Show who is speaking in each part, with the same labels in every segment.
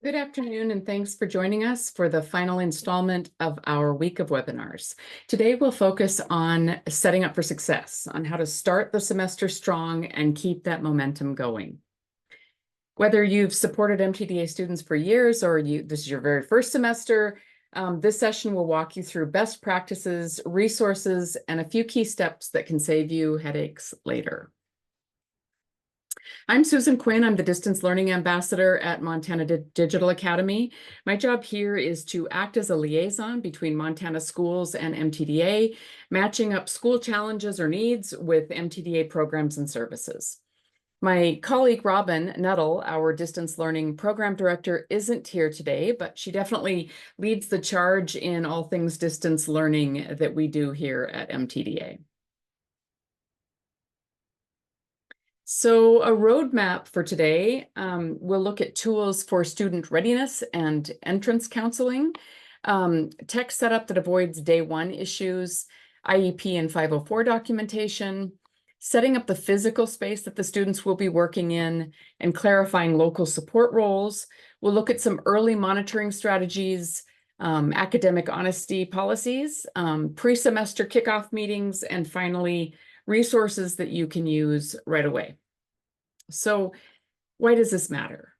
Speaker 1: Good afternoon, and thanks for joining us for the final installment of our week of webinars. Today, we'll focus on setting up for success, on how to start the semester strong and keep that momentum going. Whether you've supported MTDA students for years or this is your very first semester, this session will walk you through best practices, resources, and a few key steps that can save you headaches later. I'm Susan Quinn. I'm the Distance Learning Ambassador at Montana Digital Academy. My job here is to act as a liaison between Montana schools and MTDA, matching up school challenges or needs with MTDA programs and services. My colleague Robin Nuttall, our Distance Learning Program Director, isn't here today, but she definitely leads the charge in all things distance learning that we do here at MTDA. So a roadmap for today, we'll look at tools for student readiness and entrance counseling, tech setup that avoids day one issues, IEP and 504 documentation, setting up the physical space that the students will be working in, and clarifying local support roles. We'll look at some early monitoring strategies, academic honesty policies, pre-semester kickoff meetings, and finally, resources that you can use right away. So why does this matter?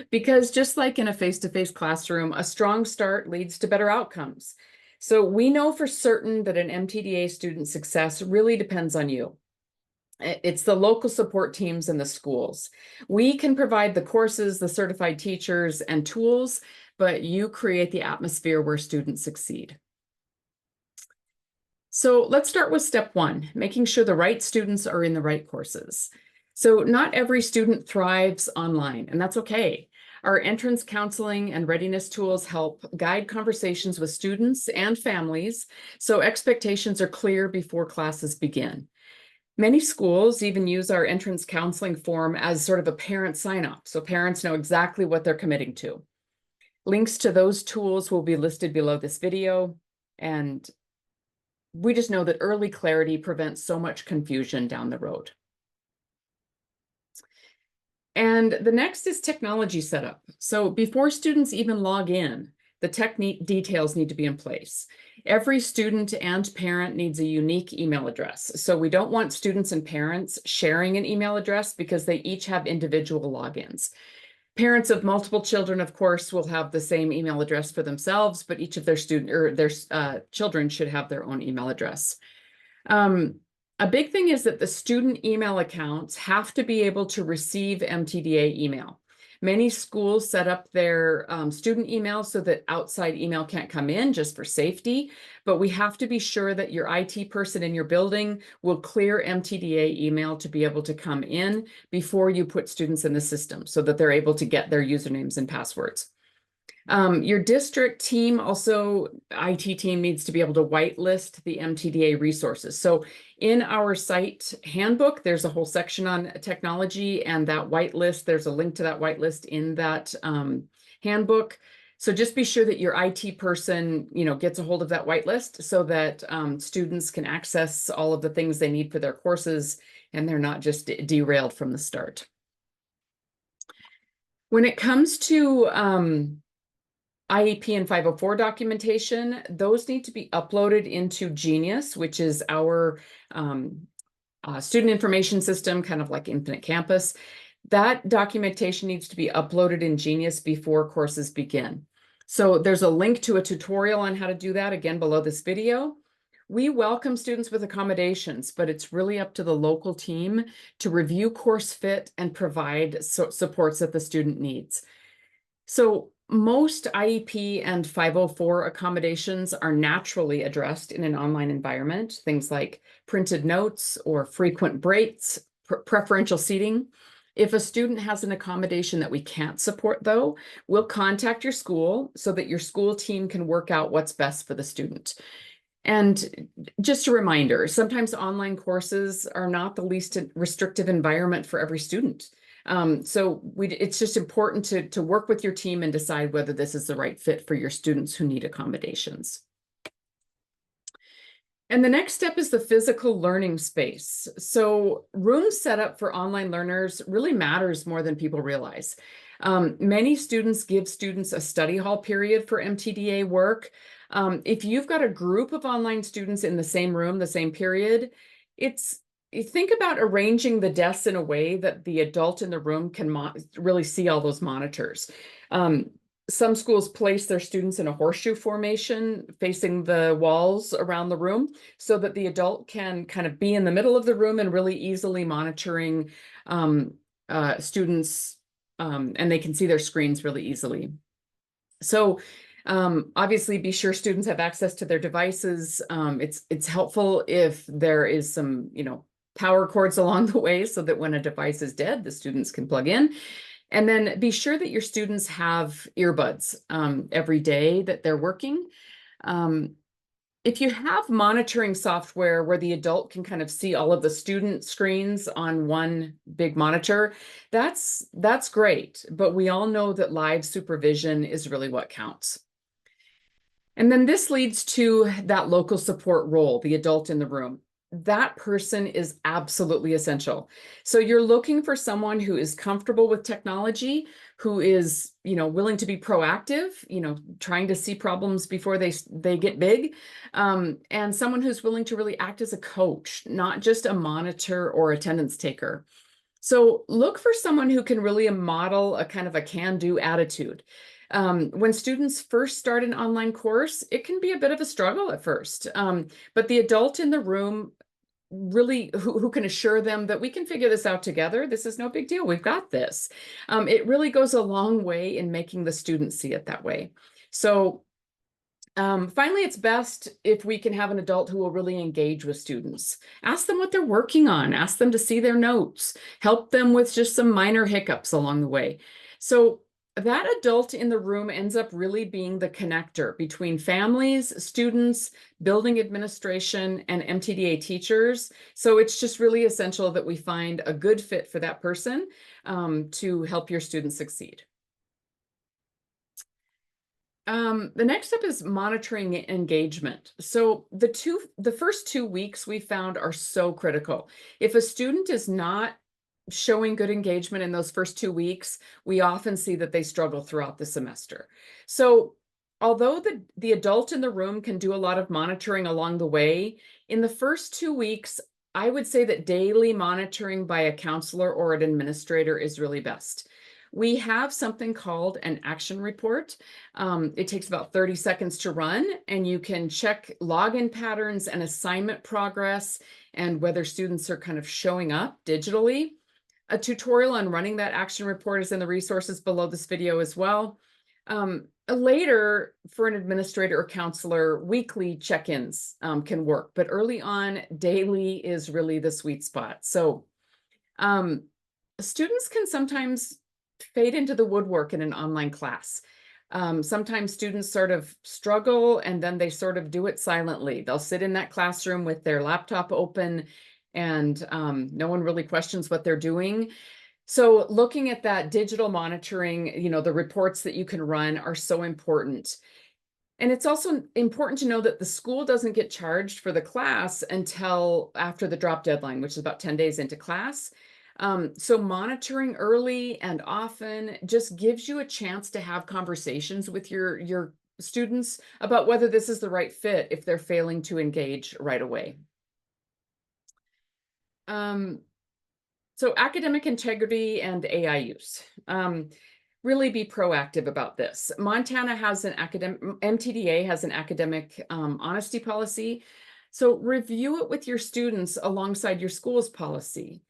Speaker 1: Because just like in a face-to-face classroom, a strong start leads to better outcomes. So we know for certain that an MTDA student's success really depends on you. It's the local support teams and the schools. We can provide the courses, the certified teachers, and tools, but you create the atmosphere where students succeed. So let's start with step one, making sure the right students are in the right courses. So not every student thrives online, and that's okay. Our entrance counseling and readiness tools help guide conversations with students and families, so expectations are clear before classes begin. Many schools even use our entrance counseling form as sort of a parent sign-off, so parents know exactly what they're committing to. Links to those tools will be listed below this video, and we just know that early clarity prevents so much confusion down the road. And the next is technology setup. So before students even log in, the details need to be in place. Every student and parent needs a unique email address. So we don't want students and parents sharing an email address because they each have individual logins. Parents of multiple children, of course, will have the same email address for themselves, but each of their children should have their own email address. A big thing is that the student email accounts have to be able to receive MTDA email. Many schools set up their student email so that outside email can't come in just for safety, but we have to be sure that your IT person in your building will clear MTDA email to be able to come in before you put students in the system so that they're able to get their usernames and passwords. Your district team, also IT team, needs to be able to whitelist the MTDA resources. So in our site handbook, there's a whole section on technology, and that whitelist, there's a link to that whitelist in that handbook. So just be sure that your IT person, gets a hold of that whitelist so that students can access all of the things they need for their courses and they're not just derailed from the start. When it comes to IEP and 504 documentation, those need to be uploaded into Genius, which is our student information system, kind of like Infinite Campus. That documentation needs to be uploaded in Genius before courses begin. So there's a link to a tutorial on how to do that, again, below this video. We welcome students with accommodations, but it's really up to the local team to review course fit and provide supports that the student needs. So most IEP and 504 accommodations are naturally addressed in an online environment, things like printed notes or frequent breaks, preferential seating. If a student has an accommodation that we can't support, though, we'll contact your school so that your school team can work out what's best for the student. And just a reminder, sometimes online courses are not the least restrictive environment for every student. So it's just important to work with your team and decide whether this is the right fit for your students who need accommodations. And the next step is the physical learning space. So room setup for online learners really matters more than people realize. Many students give students a study hall period for MTDA work. If you've got a group of online students in the same room, the same period, you think about arranging the desks in a way that the adult in the room can really see all those monitors. Some schools place their students in a horseshoe formation facing the walls around the room so that the adult can kind of be in the middle of the room and really easily monitoring students, and they can see their screens really easily. So obviously be sure students have access to their devices. It's helpful if there is some, power cords along the way so that when a device is dead, the students can plug in. And then be sure that your students have earbuds every day that they're working. If you have monitoring software where the adult can kind of see all of the student screens on one big monitor, that's great. But we all know that live supervision is really what counts. And then this leads to that local support role, the adult in the room. That person is absolutely essential. So you're looking for someone who is comfortable with technology, who is, willing to be proactive, trying to see problems before they get big, and someone who's willing to really act as a coach, not just a monitor or attendance taker. So look for someone who can really model a kind of a can-do attitude. When students first start an online course, it can be a bit of a struggle at first, but the adult in the room really who can assure them that we can figure this out together. This is no big deal. We've got this. It really goes a long way in making the students see it that way. So finally, it's best if we can have an adult who will really engage with students. Ask them what they're working on. Ask them to see their notes. Help them with just some minor hiccups along the way. So that adult in the room ends up really being the connector between families, students, building administration, and MTDA teachers. So it's just really essential that we find a good fit for that person to help your students succeed. The next step is monitoring engagement. So the first 2 weeks we found are so critical. If a student is not showing good engagement in those first 2 weeks, we often see that they struggle throughout the semester. So although the adult in the room can do a lot of monitoring along the way, in the first 2 weeks, I would say that daily monitoring by a counselor or an administrator is really best. We have something called an action report. It takes about 30 seconds to run, and you can check login patterns and assignment progress and whether students are kind of showing up digitally. A tutorial on running that action report is in the resources below this video as well. Later, for an administrator or counselor, weekly check-ins can work, but early on, daily is really the sweet spot. So students can sometimes fade into the woodwork in an online class. Sometimes students sort of struggle and then they sort of do it silently. They'll sit in that classroom with their laptop open and no one really questions what they're doing. So looking at that digital monitoring, the reports that you can run are so important. And it's also important to know that the school doesn't get charged for the class until after the drop deadline, which is about 10 days into class. So monitoring early and often just gives you a chance to have conversations with your students about whether this is the right fit if they're failing to engage right away. So academic integrity and AI use. Really be proactive about this. Montana has an MTDA has an academic honesty policy. So review it with your students alongside your school's policy.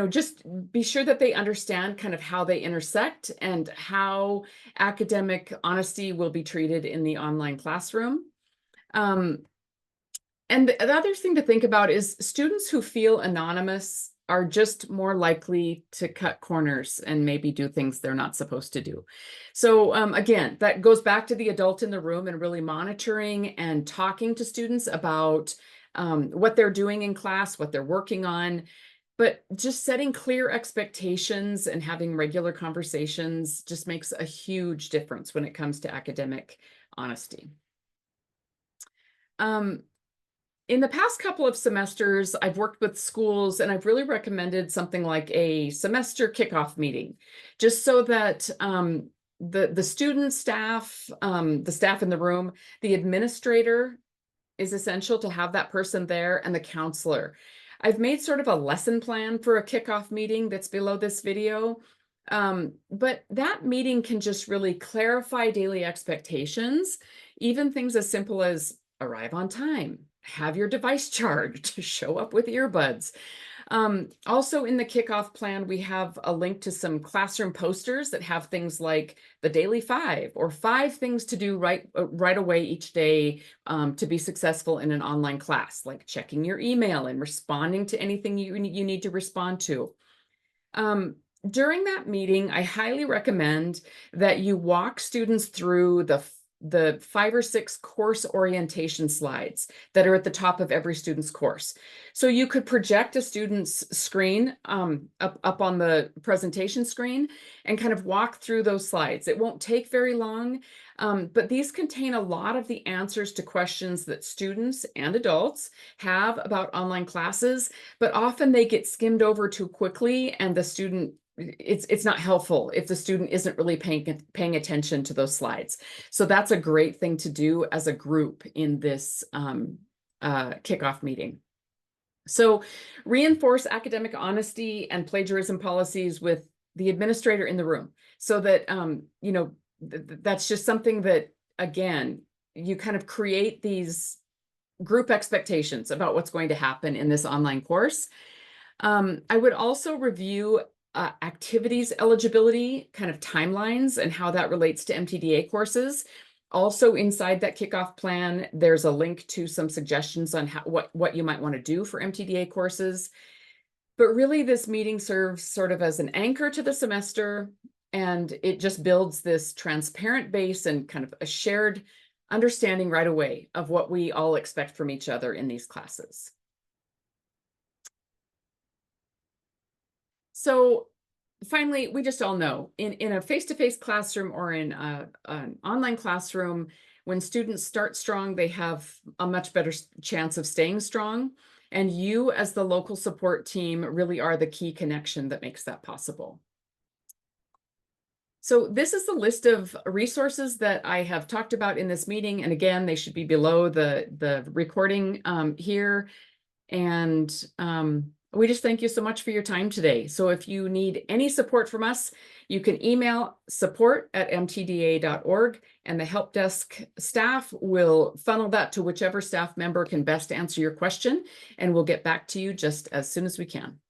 Speaker 1: Just be sure that they understand kind of how they intersect and how academic honesty will be treated in the online classroom. And the other thing to think about is students who feel anonymous are just more likely to cut corners and maybe do things they're not supposed to do. So again, that goes back to the adult in the room and really monitoring and talking to students about what they're doing in class, what they're working on, but just setting clear expectations and having regular conversations just makes a huge difference when it comes to academic honesty. In the past couple of semesters, I've worked with schools and I've really recommended something like a semester kickoff meeting, just so that the student staff, the staff in the room, the administrator is essential to have that person there, and the counselor. I've made sort of a lesson plan for a kickoff meeting that's below this video. But that meeting can just really clarify daily expectations, even things as simple as arrive on time, have your device charged, show up with earbuds. Also in the kickoff plan, we have a link to some classroom posters that have things like the daily 5 or 5 things to do right away each day to be successful in an online class, like checking your email and responding to anything you need to respond to. During that meeting, I highly recommend that you walk students through the 5 or 6 course orientation slides that are at the top of every student's course. So you could project a student's screen up on the presentation screen and kind of walk through those slides. It won't take very long, but these contain a lot of the answers to questions that students and adults have about online classes, but often they get skimmed over too quickly, and the student it's not helpful if the student isn't really paying attention to those slides. So that's a great thing to do as a group in this kickoff meeting. So reinforce academic honesty and plagiarism policies with the administrator in the room, so that you know, that's just something that, again, you kind of create these group expectations about what's going to happen in this online course. I would also review activities eligibility, kind of timelines, and how that relates to MTDA courses. Also inside that kickoff plan, there's a link to some suggestions on what you might want to do for MTDA courses. But really, this meeting serves sort of as an anchor to the semester, and it just builds this transparent base and kind of a shared understanding right away of what we all expect from each other in these classes. So finally, we just all know in a face-to-face classroom or in an online classroom, when students start strong, they have a much better chance of staying strong. And you, as the local support team, really are the key connection that makes that possible. So this is the list of resources that I have talked about in this meeting. And again, they should be below the recording here. And we just thank you so much for your time today. So if you need any support from us, you can email support@mtda.org, and the help desk staff will funnel that to whichever staff member can best answer your question, and we'll get back to you just as soon as we can.